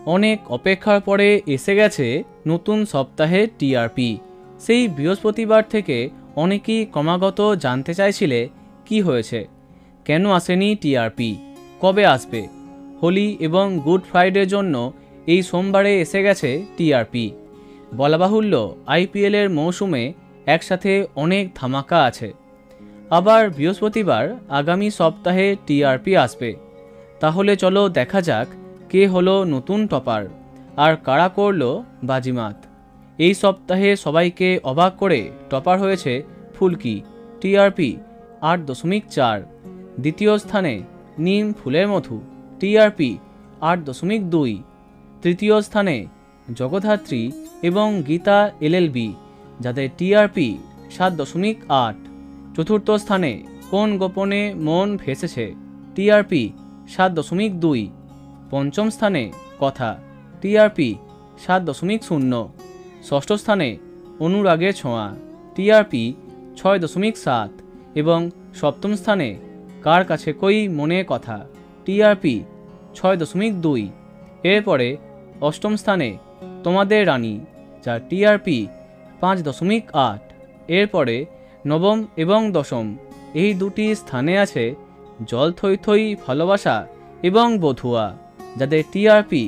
অনেক অপেক্ষার পরে এসে গেছে নতুন সপ্তাহের টিআরপি। সেই বৃহস্পতিবার থেকে অনেকেই ক্রমাগত জানতে চাইছিলে কি হয়েছে, কেন আসেনি টিআরপি, কবে আসবে। হোলি এবং গুড ফ্রাইডের জন্য এই সোমবারে এসে গেছে টিআরপি। বলা বাহুল্য আইপিএলের মৌসুমে একসাথে অনেক ধামাকা আছে। আবার বৃহস্পতিবার আগামী সপ্তাহে টিআরপি আসবে। তাহলে চলো দেখা যাক কে হলো নতুন টপার আর কারা করলো বাজিমাত। এই সপ্তাহে সবাইকে অবাক করে টপার হয়েছে ফুলকি, টিআরপি 8.4। দ্বিতীয় স্থানে নিম ফুলের মধু, টিআরপি 8.2। তৃতীয় স্থানে জগদ্ধাত্রী এবং গীতা এলএলবি, যাদের টিআরপি 7.8। চতুর্থ স্থানে কোন গোপনে মন ভেসেছে, টিআরপি 7.2। পঞ্চম স্থানে কথা, টিআরপি 7.0। ষষ্ঠ স্থানে অনুরাগের ছোঁয়া, টিআরপি 6.7। এবং সপ্তম স্থানে কার কাছে কই মনে কথা, টিআরপি 6.2। এরপরে অষ্টম স্থানে তোমাদের রানী, যার টিআরপি 5.8। এরপরে নবম এবং দশম এই দুটি স্থানে আছে জল থই থই ভালোবাসা এবং বধুয়া, যাদের টিআরপি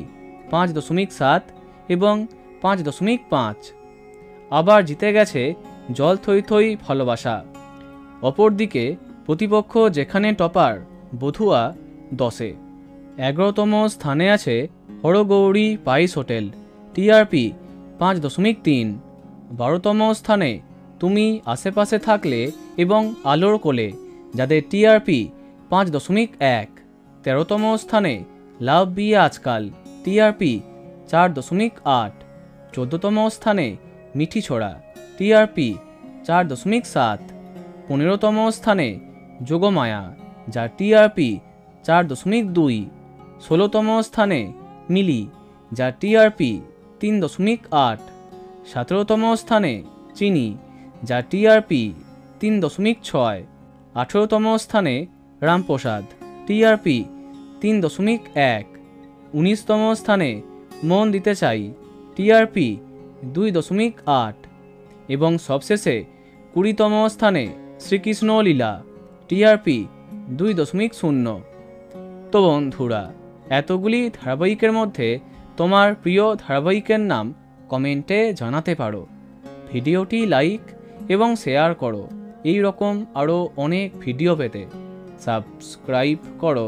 5.7 এবং 5.5। আবার জিতে গেছে জল থই থই ভালোবাসা। অপরদিকে প্রতিপক্ষ যেখানে টপার বধুয়া 10-এ। 11তম স্থানে আছে হরগৌরী পাইস হোটেল, টিআরপি 5.3। 12তম স্থানে তুমি আশেপাশে থাকলে এবং আলোর কোলে, যাদের টিআরপি 5.1। 13তম স্থানে লাভ বিয়ে আজকাল, টিআরপি 4.8। 14তম স্থানে মিঠি ছোড়া, টিআরপি 4.7। 15তম স্থানে যোগমায়া, যার টিআরপি 4.2। 16তম স্থানে মিলি, যার টিআরপি 3.8। 17তম স্থানে চিনি, যার টিআরপি 3.6। 18তম স্থানে রামপ্রসাদ, টিআরপি 3.1। 19তম স্থানে মন দিতে চাই, টিআরপি 2.8। এবং সবশেষে 20তম স্থানে শ্রীকৃষ্ণ লীলা, টিআরপি 2.0। তো বন্ধুরা, এতগুলি ধারাবাহিকের মধ্যে তোমার প্রিয় ধারাবাহিকের নাম কমেন্টে জানাতে পারো। ভিডিওটি লাইক এবং শেয়ার করো। এই রকম আরও অনেক ভিডিও পেতে সাবস্ক্রাইব করো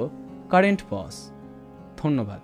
কারেন্ট পজ। ধন্যবাদ।